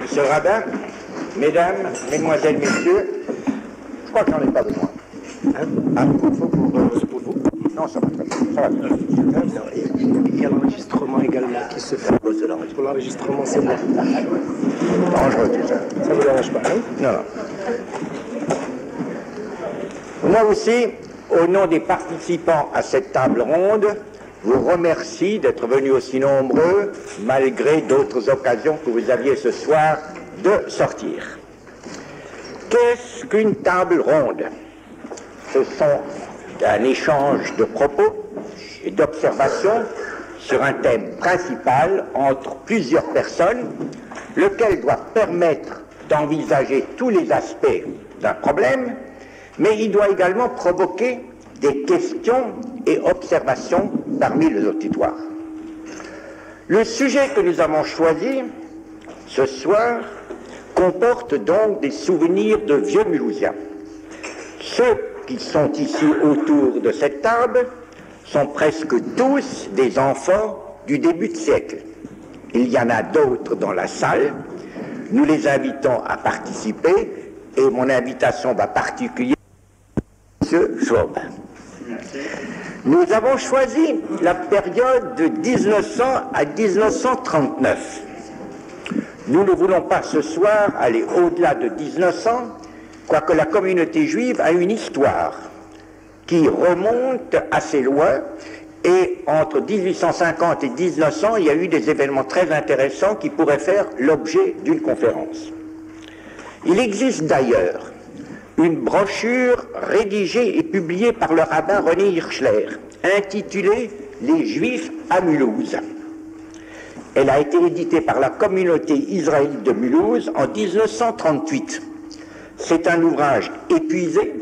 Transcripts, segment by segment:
Monsieur le rabbin, mesdames, mesdemoiselles, messieurs, je crois que j'en ai pas besoin. Ah, c'est pour vous? Non, ça va très bien. Ça va très bien. Il y a l'enregistrement également qui se fait. Pour l'enregistrement, c'est bon. Dangereux tout ça. Ça ne vous dérange pas, hein? Non, non. Moi aussi, au nom des participants à cette table ronde, vous remercie d'être venus aussi nombreux, malgré d'autres occasions que vous aviez ce soir de sortir. Qu'est-ce qu'une table ronde? Ce sont un échange de propos et d'observations sur un thème principal entre plusieurs personnes, lequel doit permettre d'envisager tous les aspects d'un problème, mais il doit également provoquer des questions et observations parmi les auditoires. Le sujet que nous avons choisi ce soir comporte donc des souvenirs de vieux Mulhousiens. Ceux qui sont ici autour de cette table sont presque tous des enfants du début de siècle. Il y en a d'autres dans la salle. Nous les invitons à participer et mon invitation va particulièrement à M. Schwab. Nous avons choisi la période de 1900 à 1939. Nous ne voulons pas ce soir aller au-delà de 1900, quoique la communauté juive a une histoire qui remonte assez loin, et entre 1850 et 1900, il y a eu des événements très intéressants qui pourraient faire l'objet d'une conférence. Il existe d'ailleurs une brochure rédigée et publiée par le rabbin René Hirschler, intitulée « Les Juifs à Mulhouse ». Elle a été éditée par la communauté israélite de Mulhouse en 1938. C'est un ouvrage épuisé,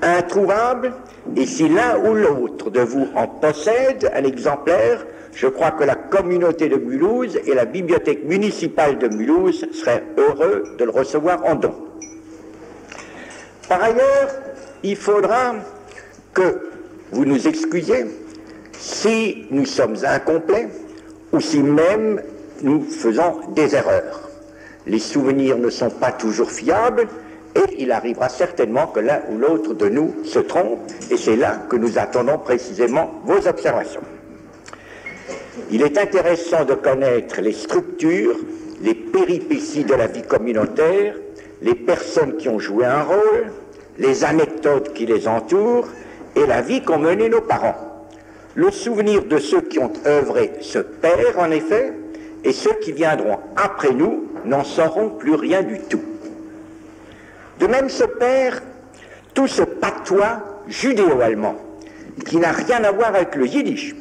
introuvable, et si l'un ou l'autre de vous en possède un exemplaire, je crois que la communauté de Mulhouse et la bibliothèque municipale de Mulhouse seraient heureux de le recevoir en don. Par ailleurs, il faudra que vous nous excusiez si nous sommes incomplets ou si même nous faisons des erreurs. Les souvenirs ne sont pas toujours fiables et il arrivera certainement que l'un ou l'autre de nous se trompe, et c'est là que nous attendons précisément vos observations. Il est intéressant de connaître les structures, les péripéties de la vie communautaire, les personnes qui ont joué un rôle, les anecdotes qui les entourent et la vie qu'ont menée nos parents. Le souvenir de ceux qui ont œuvré se perd en effet, et ceux qui viendront après nous n'en sauront plus rien du tout. De même se perd tout ce patois judéo-allemand qui n'a rien à voir avec le yiddish.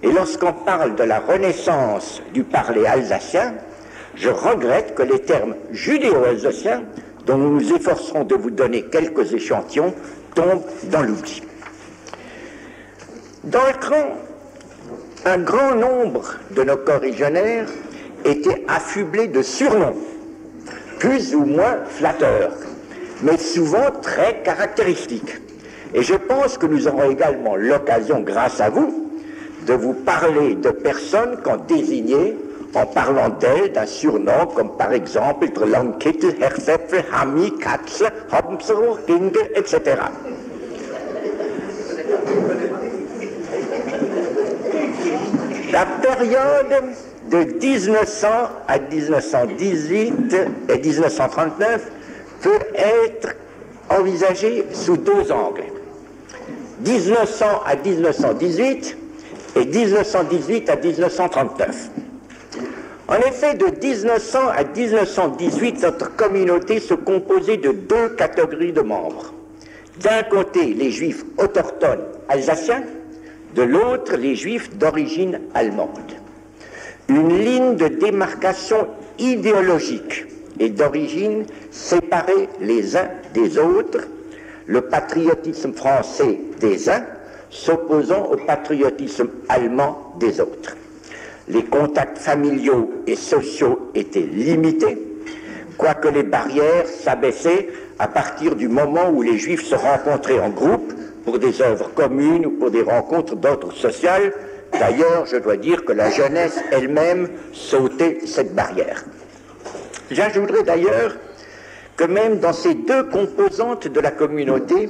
Et lorsqu'on parle de la renaissance du parler alsacien, je regrette que les termes judéo-alsaciens, dont nous nous efforcerons de vous donner quelques échantillons, tombent dans l'oubli. Dans le cran, un grand nombre de nos corrigionnaires étaient affublés de surnoms, plus ou moins flatteurs, mais souvent très caractéristiques. Et je pense que nous aurons également l'occasion, grâce à vous, de vous parler de personnes qu'on désignait en parlant d'elles d'un surnom comme par exemple Langkittel, Herzäpfel, Hami, Katze, Hopmser, Ginge, etc. La période de 1900 à 1918 et 1939 peut être envisagée sous deux angles. 1900 à 1918 et 1918 à 1939. En effet, de 1900 à 1918, notre communauté se composait de deux catégories de membres. D'un côté, les juifs autochtones alsaciens, de l'autre, les juifs d'origine allemande. Une ligne de démarcation idéologique et d'origine séparait les uns des autres, le patriotisme français des uns s'opposant au patriotisme allemand des autres. Les contacts familiaux et sociaux étaient limités, quoique les barrières s'abaissaient à partir du moment où les Juifs se rencontraient en groupe pour des œuvres communes ou pour des rencontres d'ordre social. D'ailleurs, je dois dire que la jeunesse elle-même sautait cette barrière. J'ajouterai d'ailleurs que même dans ces deux composantes de la communauté,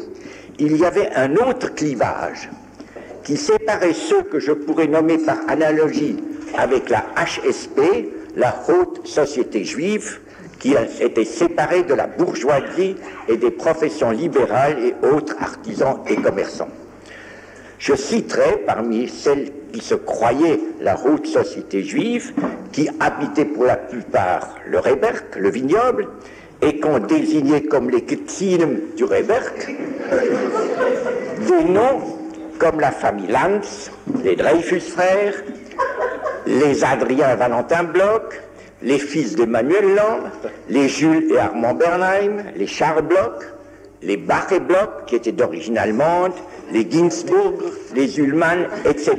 il y avait un autre clivage qui séparait ceux que je pourrais nommer par analogie avec la HSP, la Haute Société Juive, qui était séparée de la bourgeoisie et des professions libérales et autres artisans et commerçants. Je citerai parmi celles qui se croyaient la Haute Société Juive, qui habitaient pour la plupart le Reberg, le vignoble, et qu'on désignait comme les Ktinem du Reberg, des noms comme la famille Lanz, les Dreyfus frères, les Adrien Valentin Bloch, les fils d'Emmanuel Lamb, les Jules et Armand Bernheim, les Charles Bloch, les Bach et Bloch, qui étaient d'origine allemande, les Ginsburg, les Ullmann, etc.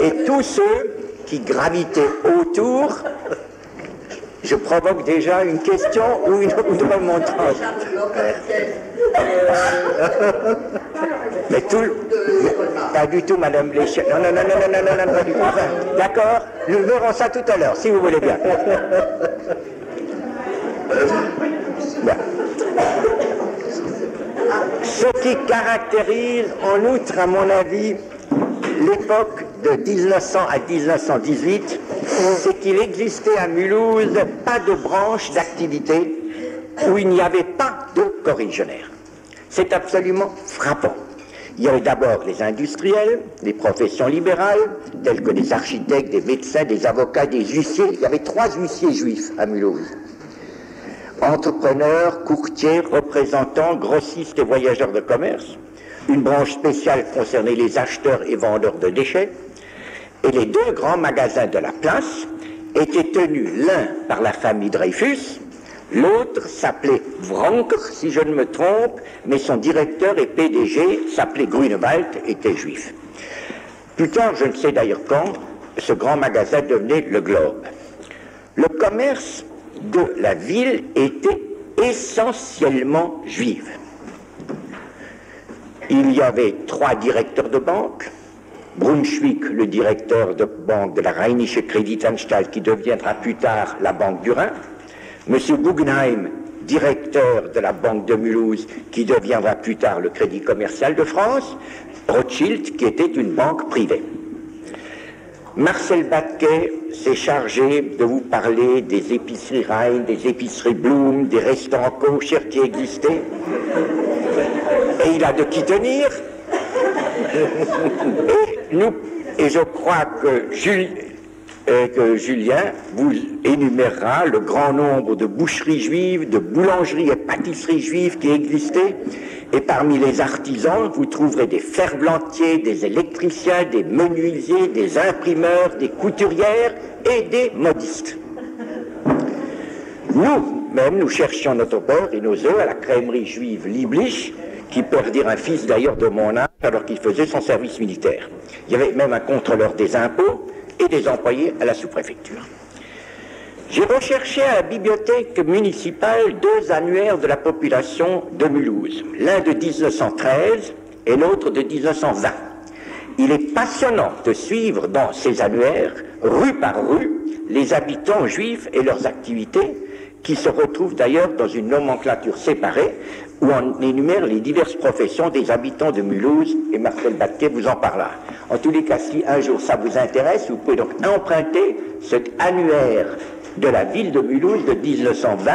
Et tous ceux qui gravitaient autour. Je provoque déjà une question ou une remontrance. Mais pas du tout, Madame Bléchet. Non, pas du tout. D'accord, nous verrons ça tout à l'heure, si vous voulez bien. Bien. Ce qui caractérise, en outre, à mon avis, l'époque de 1900 à 1918, c'est qu'il existait à Mulhouse pas de branche d'activité où il n'y avait pas de corrigionnaires. C'est absolument frappant. Il y avait d'abord les industriels, les professions libérales, telles que des architectes, des médecins, des avocats, des huissiers. Il y avait 3 huissiers juifs à Mulhouse. Entrepreneurs, courtiers, représentants, grossistes et voyageurs de commerce. Une branche spéciale concernait les acheteurs et vendeurs de déchets. Et les 2 grands magasins de la place étaient tenus l'un par la famille Dreyfus, l'autre s'appelait Wronker, si je ne me trompe, mais son directeur et PDG s'appelait Grunewald, était juif. Plus tard, je ne sais d'ailleurs quand, ce grand magasin devenait le Globe. Le commerce de la ville était essentiellement juif. Il y avait 3 directeurs de banque. Brunswick, le directeur de banque de la Rheinische Kreditanstalt, qui deviendra plus tard la Banque du Rhin. M. Guggenheim, directeur de la Banque de Mulhouse, qui deviendra plus tard le Crédit Commercial de France. Rothschild, qui était une banque privée. Marcel Batquet s'est chargé de vous parler des épiceries Rhein, des épiceries Blum, des restaurants kosher qui existaient. Et il a de qui tenir. Et je crois que Julien vous énumérera le grand nombre de boucheries juives, de boulangeries et pâtisseries juives qui existaient. Et parmi les artisans, vous trouverez des ferblantiers, des électriciens, des menuisiers, des imprimeurs, des couturières et des modistes. Nous cherchions notre beurre et nos œufs à la crèmerie juive Lieblich, qui perdirent un fils d'ailleurs de mon âge alors qu'il faisait son service militaire. Il y avait même un contrôleur des impôts et des employés à la sous-préfecture. J'ai recherché à la bibliothèque municipale 2 annuaires de la population de Mulhouse, l'un de 1913 et l'autre de 1920. Il est passionnant de suivre dans ces annuaires, rue par rue, les habitants juifs et leurs activités, qui se retrouvent d'ailleurs dans une nomenclature séparée, où on énumère les diverses professions des habitants de Mulhouse, et Marcel Batquet vous en parlera. En tous les cas, si un jour ça vous intéresse, vous pouvez donc emprunter cet annuaire de la ville de Mulhouse de 1920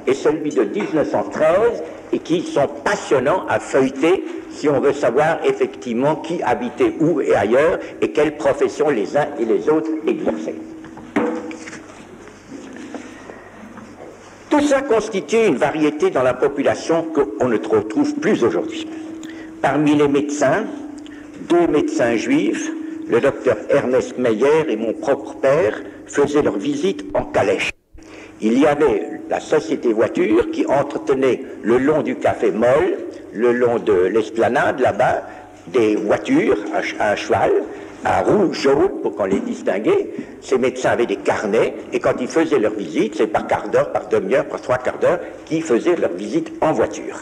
et celui de 1913, et qui sont passionnants à feuilleter si on veut savoir effectivement qui habitait où et ailleurs, et quelles professions les uns et les autres exerçaient. Tout ça constitue une variété dans la population qu'on ne retrouve plus aujourd'hui. Parmi les médecins, 2 médecins juifs, le docteur Ernest Meyer et mon propre père, faisaient leur visite en calèche. Il y avait la société voiture qui entretenait le long du café Moll, le long de l'esplanade là-bas, des voitures à cheval, à roues jaunes pour qu'on les distinguait. Ces médecins avaient des carnets et quand ils faisaient leur visite, c'est par quart d'heure, par demi-heure, par 3 quarts d'heure, qu'ils faisaient leur visite en voiture.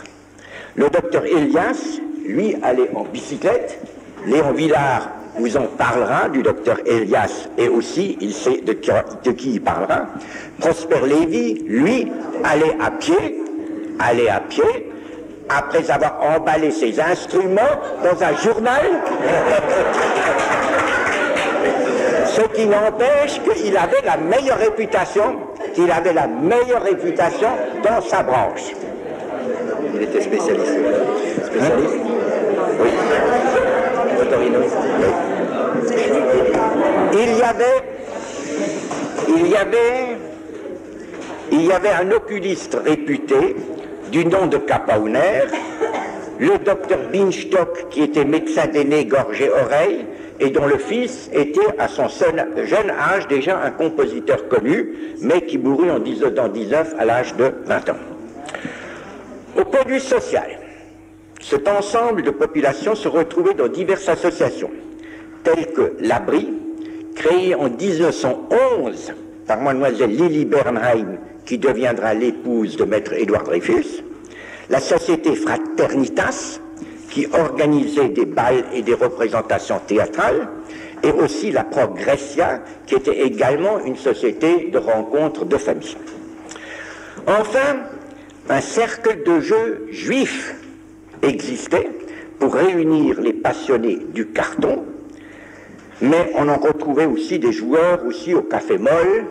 Le docteur Elias, lui, allait en bicyclette. Léon Villard vous en parlera, du docteur Elias, et aussi il sait de qui il parlera. Prosper Lévy, lui, allait à pied, après avoir emballé ses instruments dans un journal, ce qui n'empêche qu'il avait la meilleure réputation, dans sa branche. Il était spécialiste. Spécialiste? Oui. Otorino. Oui. Il y avait un oculiste réputé du nom de Kapauner, le docteur Binstock, qui était médecin des nez, gorge et oreilles, et dont le fils était à son jeune âge déjà un compositeur connu, mais qui mourut en 1919 à l'âge de 20 ans. Au point de vue social, cet ensemble de populations se retrouvait dans diverses associations, telles que l'Abri, créé en 1911 par mademoiselle Lily Bernheim, qui deviendra l'épouse de maître Édouard Dreyfus, la Société Fraternitas, qui organisait des bals et des représentations théâtrales, et aussi la Progressia, qui était également une société de rencontres de famille. Enfin, un cercle de jeux juifs existait pour réunir les passionnés du carton, mais on en retrouvait aussi des joueurs aussi au Café Moll,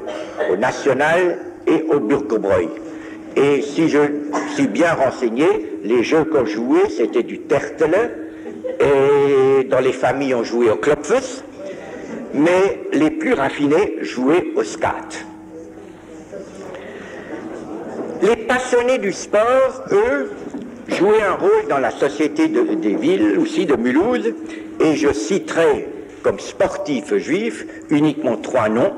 au National et au Burgbräu. Et si je suis bien renseigné, les jeux qu'on jouait, c'était du Tertele, et dans les familles, on jouait au Klopfus, mais les plus raffinés jouaient au skat. Les passionnés du sport, eux, jouaient un rôle dans la société des villes, aussi de Mulhouse, et je citerai comme sportifs juifs uniquement 3 noms,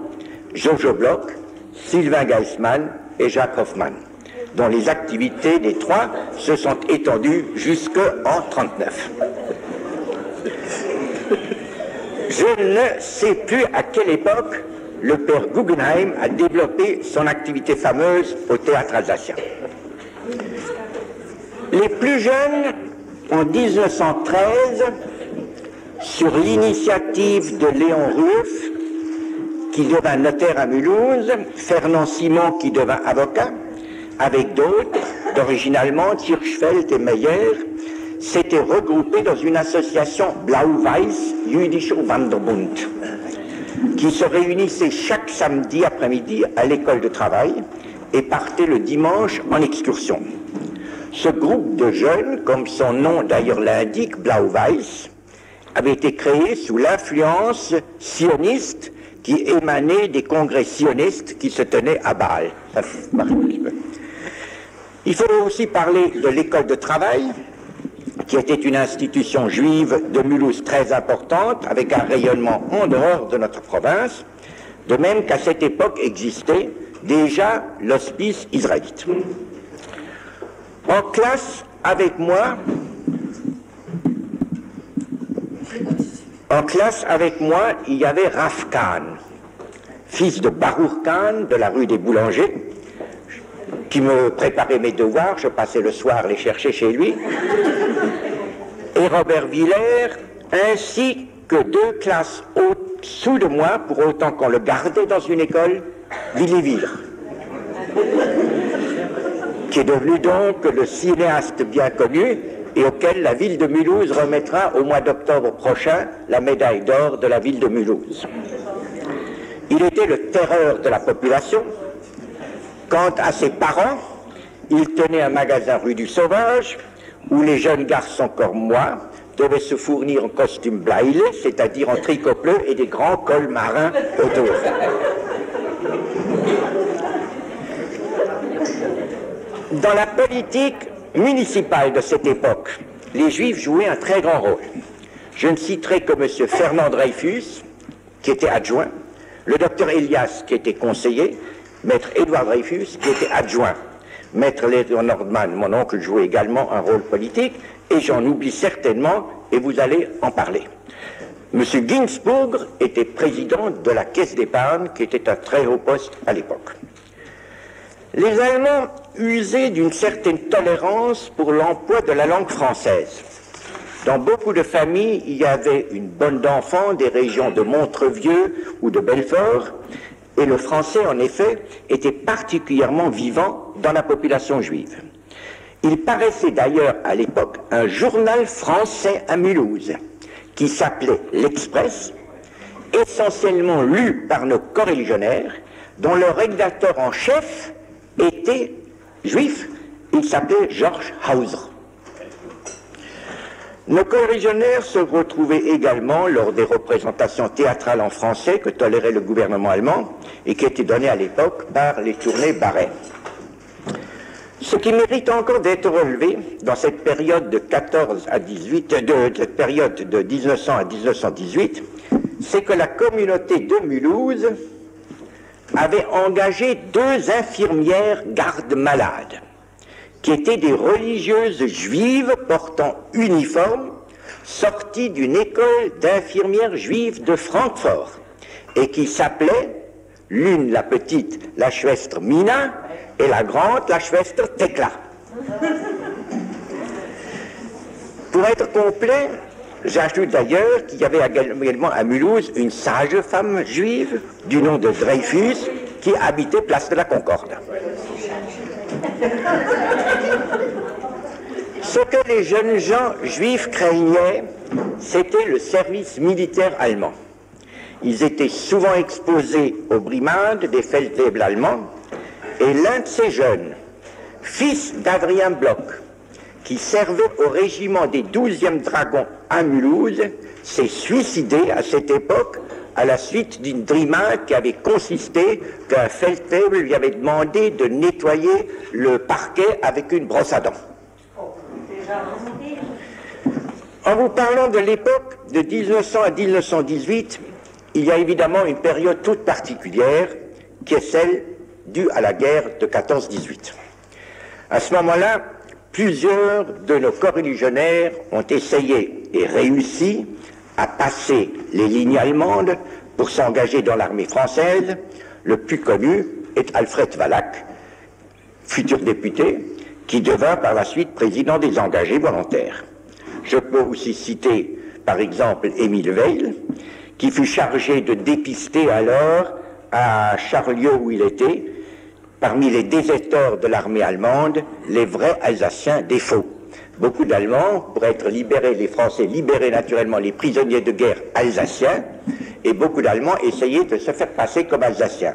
Jojo Bloch, Sylvain Geismann et Jacques Hoffmann, dont les activités des 3 se sont étendues jusqu'en 1939. Je ne sais plus à quelle époque le père Guggenheim a développé son activité fameuse au théâtre alsacien. Les plus jeunes, en 1913, sur l'initiative de Léon Rueff, qui devint notaire à Mulhouse, Fernand Simon, qui devint avocat, avec d'autres, d'origine allemande, Hirschfeld et Meyer, s'étaient regroupés dans une association Blau-Weiß Jüdischer Wanderbund, qui se réunissait chaque samedi après-midi à l'école de travail et partait le dimanche en excursion. Ce groupe de jeunes, comme son nom d'ailleurs l'indique, Blau-Weiß, avait été créé sous l'influence sioniste qui émanait des congrès sionistes qui se tenaient à Bâle. Il faut aussi parler de l'école de travail, qui était une institution juive de Mulhouse très importante, avec un rayonnement en dehors de notre province, de même qu'à cette époque existait déjà l'hospice israélite. En classe avec moi, il y avait Rav Kahn, fils de Baruch Kahn de la rue des Boulangers, qui me préparait mes devoirs, je passais le soir les chercher chez lui, et Robert Villers, ainsi que 2 classes au-dessous de moi, pour autant qu'on le gardait dans une école, Willy qui est devenu donc le cinéaste bien connu et auquel la ville de Mulhouse remettra au mois d'octobre prochain la médaille d'or de la ville de Mulhouse. Il était le terreur de la population. Quant à ses parents, il tenait un magasin rue du Sauvage où les jeunes garçons comme moi devaient se fournir en costume blailé, c'est-à-dire en tricot bleu et des grands cols marins autour. Dans la politique municipale de cette époque, les Juifs jouaient un très grand rôle. Je ne citerai que M. Fernand Dreyfus, qui était adjoint, le docteur Elias, qui était conseiller, maître Édouard Dreyfus, qui était adjoint, maître Léon Nordman, mon oncle, jouait également un rôle politique, et j'en oublie certainement, et vous allez en parler. M. Ginsburg était président de la Caisse d'épargne, qui était un très haut poste à l'époque. Les Allemands usaient d'une certaine tolérance pour l'emploi de la langue française. Dans beaucoup de familles, il y avait une bonne d'enfants des régions de Montrevieux ou de Belfort, et le français, en effet, était particulièrement vivant dans la population juive. Il paraissait d'ailleurs à l'époque un journal français à Mulhouse, qui s'appelait L'Express, essentiellement lu par nos coreligionnaires, dont le rédacteur en chef était juif, il s'appelait Georges Hauser. Nos coreligionnaires se retrouvaient également lors des représentations théâtrales en français que tolérait le gouvernement allemand et qui étaient données à l'époque par les tournées Barret. Ce qui mérite encore d'être relevé dans cette période de 14 à 18, cette période de 1900 à 1918, c'est que la communauté de Mulhouse avait engagé 2 infirmières gardes-malades, qui étaient des religieuses juives portant uniforme, sorties d'une école d'infirmières juives de Francfort, et qui s'appelaient, l'une la petite, la Schwester Mina, et la grande, la Schwester Tekla. Pour être complet, j'ajoute d'ailleurs qu'il y avait également à Mulhouse une sage femme juive du nom de Dreyfus qui habitait place de la Concorde. Ce que les jeunes gens juifs craignaient, c'était le service militaire allemand. Ils étaient souvent exposés aux brimades des feldwebel allemands, et l'un de ces jeunes, fils d'Adrien Bloch, qui servait au régiment des 12e dragons à Mulhouse, s'est suicidé à cette époque à la suite d'une brimade qui avait consisté qu'un feldwebel lui avait demandé de nettoyer le parquet avec une brosse à dents. En vous parlant de l'époque de 1900 à 1918, il y a évidemment une période toute particulière qui est celle due à la guerre de 14-18. À ce moment-là, plusieurs de nos coreligionnaires ont essayé et réussi à passer les lignes allemandes pour s'engager dans l'armée française. Le plus connu est Alfred Wallack, futur député, qui devint par la suite président des engagés volontaires. Je peux aussi citer, par exemple, Émile Veil, qui fut chargé de dépister alors à Charlieu où il était, parmi les déserteurs de l'armée allemande, les vrais Alsaciens des faux. Beaucoup d'Allemands, pour être libérés, les Français libéraient naturellement les prisonniers de guerre alsaciens, et beaucoup d'Allemands essayaient de se faire passer comme Alsaciens.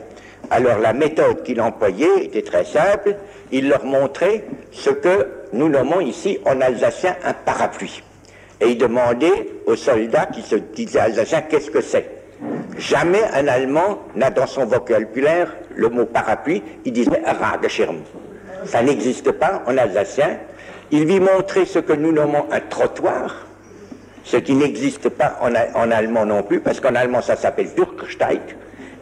Alors la méthode qu'il employait était très simple, il leur montrait ce que nous nommons ici en alsacien un parapluie. Et il demandait aux soldats qui se disaient alsaciens qu'est-ce que c'est. Jamais un Allemand n'a dans son vocabulaire le mot parapluie, il disait Rageschirm. Ça n'existe pas en alsacien. Il lui montrait ce que nous nommons un trottoir, ce qui n'existe pas en allemand non plus, parce qu'en allemand ça s'appelle Bürgersteig,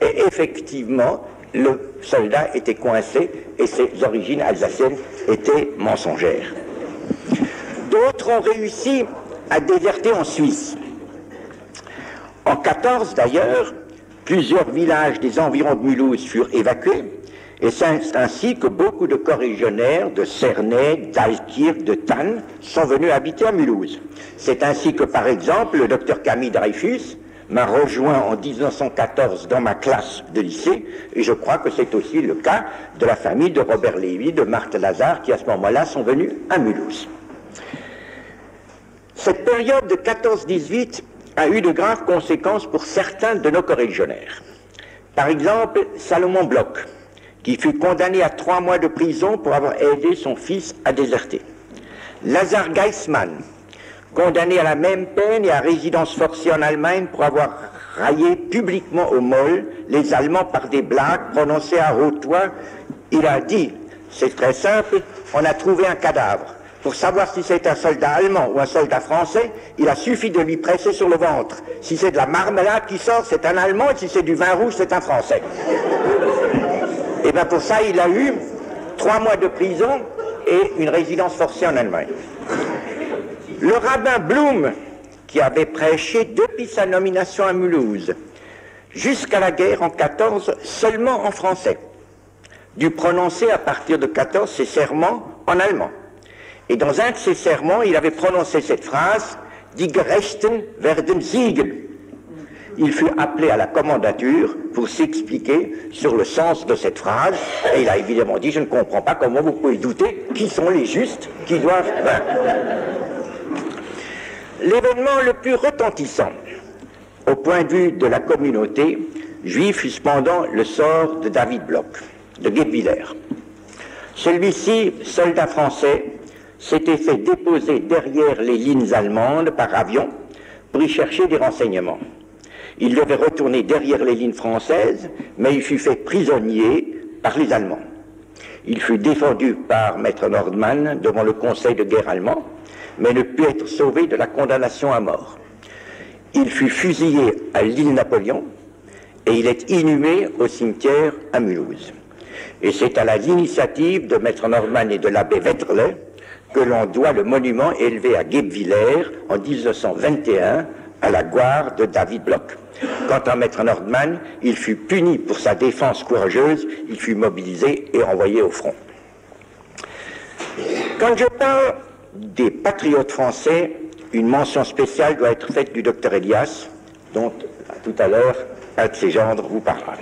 et effectivement le soldat était coincé et ses origines alsaciennes étaient mensongères. D'autres ont réussi à déserter en Suisse. En 14 d'ailleurs, plusieurs villages des environs de Mulhouse furent évacués, et c'est ainsi que beaucoup de coreligionnaires de Cernay, d'Altkirch, de Thann sont venus habiter à Mulhouse. C'est ainsi que, par exemple, le docteur Camille Dreyfus m'a rejoint en 1914 dans ma classe de lycée, et je crois que c'est aussi le cas de la famille de Robert Lévy, de Marthe Lazare, qui à ce moment-là sont venus à Mulhouse. Cette période de 14-18 a eu de graves conséquences pour certains de nos coreligionnaires. Par exemple, Salomon Bloch, qui fut condamné à 3 mois de prison pour avoir aidé son fils à déserter. Lazare Geismann, condamné à la même peine et à résidence forcée en Allemagne pour avoir raillé publiquement au Moll les Allemands par des blagues prononcées à haute voix. Il a dit, c'est très simple, on a trouvé un cadavre. Pour savoir si c'est un soldat allemand ou un soldat français, il a suffi de lui presser sur le ventre. Si c'est de la marmelade qui sort, c'est un Allemand, et si c'est du vin rouge, c'est un Français. Et bien pour ça, il a eu 3 mois de prison et une résidence forcée en Allemagne. Le rabbin Blum, qui avait prêché depuis sa nomination à Mulhouse, jusqu'à la guerre en 14, seulement en français, dut prononcer à partir de 14 ses sermons en allemand. Et dans un de ses sermons, il avait prononcé cette phrase Die Gerechten werden siegen. Il fut appelé à la commandature pour s'expliquer sur le sens de cette phrase, et il a évidemment dit, je ne comprends pas comment vous pouvez douter qui sont les justes qui doivent vaincre. L'événement le plus retentissant au point de vue de la communauté juive fut cependant le sort de David Bloch, de Guebwiller. Celui-ci, soldat français, s'était fait déposer derrière les lignes allemandes par avion pour y chercher des renseignements. Il devait retourner derrière les lignes françaises, mais il fut fait prisonnier par les Allemands. Il fut défendu par Maître Nordmann devant le conseil de guerre allemand, mais ne put être sauvé de la condamnation à mort. Il fut fusillé à l'île Napoléon et il est inhumé au cimetière à Mulhouse. Et c'est à l'initiative de Maître Nordmann et de l'abbé Wetterle que l'on doit le monument élevé à Guebwiller en 1921 à la gloire de David Bloch. Quant à Maître Nordmann, il fut puni pour sa défense courageuse, il fut mobilisé et envoyé au front. Quand je parle des patriotes français, une mention spéciale doit être faite du docteur Elias, dont tout à l'heure un de ses gendres vous parlera.